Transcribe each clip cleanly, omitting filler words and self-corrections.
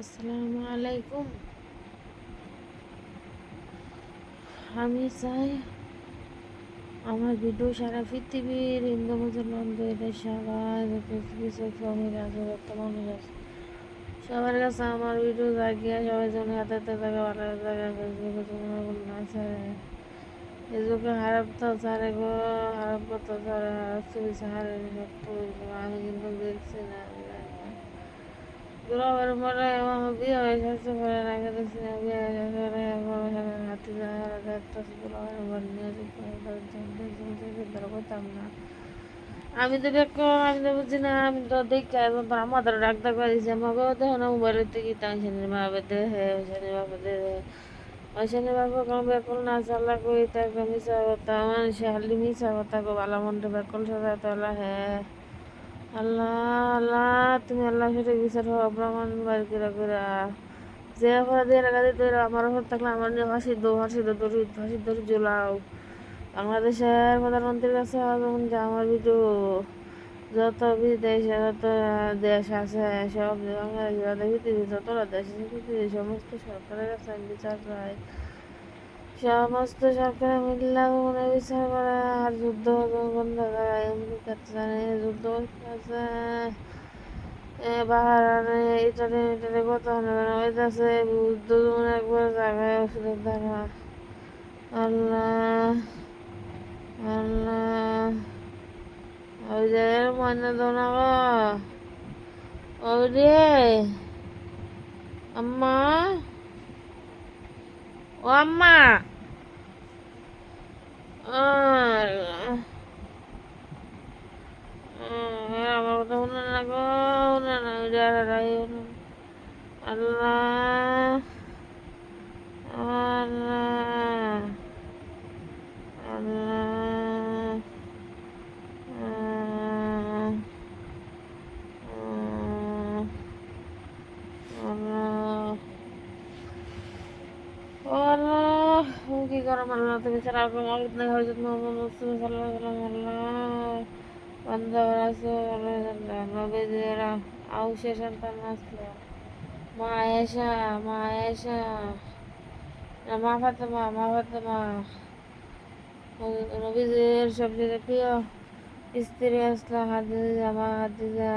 আসসালামু আলাইকুম। আমি চাই আমার ভিডিও সারা পৃথিবীর হিন্দু মুসলমান বইদের সবাই যত কিছু শ্রমিক আছে যত মানুষ আছে সবার কাছে আমার ভিডিও জাগিয়ে সবাই যেন হাতে হাতে জায়গা ভালো জায়গা ফেসবুকে তোমার না ছাড়ে ফেসবুকে খারাপ তো ছাড়ে গো, খারাপ কথা ছাড়ে, খারাপ ছবি ছাড়ে, সব তো আমি কিন্তু দেখছি না, আমি জানি না। দুলাভাইয়ের পরে আমার বিয়ে হয়ে গেছে, পরে রেখে দিচ্ছি না, বিয়ে হয়ে গেছে পরে হাতে যায় একটা দুলাভাইয়ের ঘর নিয়ে করতাম না। আমি তো দেখো, আমি তো বুঝছি না, আমি তো দেখি আমাদের ডাক্তার করে দিয়েছি আমাকে দেখো না মোবাইলের থেকে শনি বাবা দেহে শনি বাবা দেহে শনি বাবা কোনো বেকল না চালা কই তাকে মিশা কথা মানুষে হালি মিশা কথা গো ভালো মন্দ বেকল সাজা তোলা হ্যাঁ আল্লাহ আল্লাহ তুমি আল্লাহ সেটা বিচার হওয়া প্রমাণ বার করে যে অপরাধের আঘাতে তৈরি আমার ওপর থাকলে আমার নিয়ে ফাঁসি দড়ি ঝোলাও। বাংলাদেশের প্রধানমন্ত্রীর কাছে আমার ভিডিও যত বিদেশে যত দেশ আছে সব পৃথিবীর যতটা দেশ আছে পৃথিবীর সমস্ত সরকারের কাছে আমি বিচার চাই। সমস্ত সরকার মিল্লা মনে বিচার করে আর যুদ্ধ বন্ধ করে এমনি করতে জানে যুদ্ধ আছে বাহারানে ইটারে কত হইতেছে যুদ্ধ একবার জায়গায় ওষুধের দ্বারা আল্লাহ আল্লাহ ওই যে ময়না দোনা গো ওই রে আম্মা ও আম্মা আমার কথা শুনে না গো শুনে না আল্লাহ আল্লাহ আল্লাহ আল্লাহ কি করো আল্লাহ তুমি ছাড়া আর কোনো মালিক নাই হযরত মুহাম্মদ রাসূলুল্লাহ সাল্লাল্লাহু আলাইহি ওয়াসাল্লাম বান্দা রাসূল নবীরা আউসে সন্তান আসলো মা আয়েশা মা ফাতেমা নবীদের সবচেয়ে প্রিয় স্ত্রী আসলো হাদিজা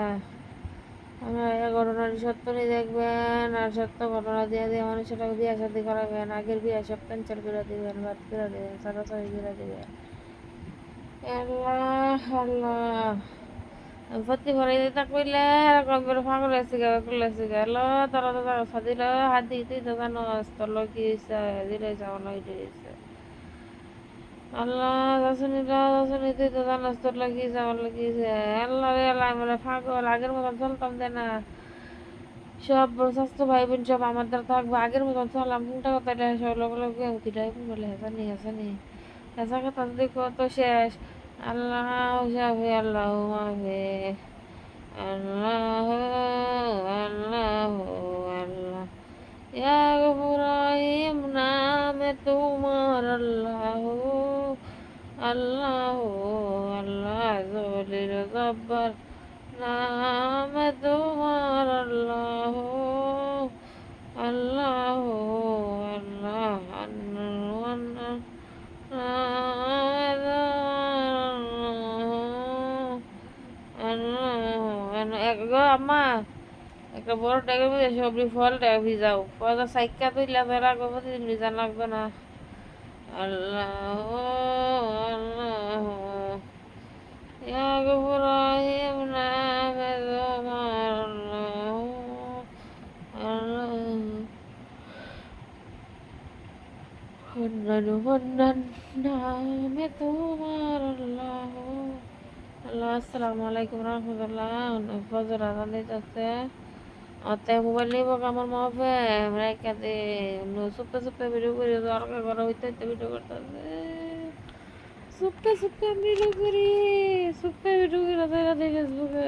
আমরা এই ঘটনাটি সত্য নিয়ে দেখবেন আর সত্য ঘটনা দিয়ে দিয়ে মানুষটাকে বিয়ে শাদি করাবেন আগের বিয়ে সব ক্যান্সেল করে দিবেন বাদ করে দিবেন সারাসারি করে দিবেন আল্লাহ আল্লাহ প্রতি ঘরে দিতে কইলে এরকম করে ফাঁকল আছে গা করলে আছে গা এলো তারা তো সাদিল হাত দিতে তো জানো তোর লোক কি হয়েছে দিলে যাওয়া হয়েছে আল্লাহ দশনী তুই তো জানাস তোর লাগিয়েছে আমার লাগিয়েছে আল্লাহ রে আল্লাহ আমরা পাগল আগের মতন চলতাম দে না সব স্বাস্থ্য ভাই বোন সব আমার দ্বারা থাকবো আগের মতন চললাম কোনটা কথা সব লোক লোক উঠিটাই বলে হাসানি হেসা কথা দেখো তো শেষ আল্লাহ সাফে আল্লাহ মাফে আল্লাহ আল্লাহ আল্লাহ ইয়া ইব্রাহিম নামে তোমার আল্লাহ আল্লাহ আল্লাহ জলিল জব্বার নামে তোমার আল্লাহ আল্লাহ আল্লাহ আম্মা একটা বড় টাকা বুঝে সবজি ফলটা ভিজাও ফলটা সাইকা তুইলা ধরা করবো ভিজা লাগবে না আল্লাহ আল্লাহ ইয়া ইব্রাহিম নামে তোমার আল্লাহ আল্লাহ হন্নান নামে তোমার আল্লাহ আল্লাহ আসসালামু আলাইকুম রহমতুল্লাহ ফজর আজান দিতেছে অতে মোবাইল নিব আমার মাপে রেখে দে সুপ্পে ভিডিও করি দরকার করা হইতে ভিডিও করতেছে সুপ্পে ভিডিও করি ফেসবুকে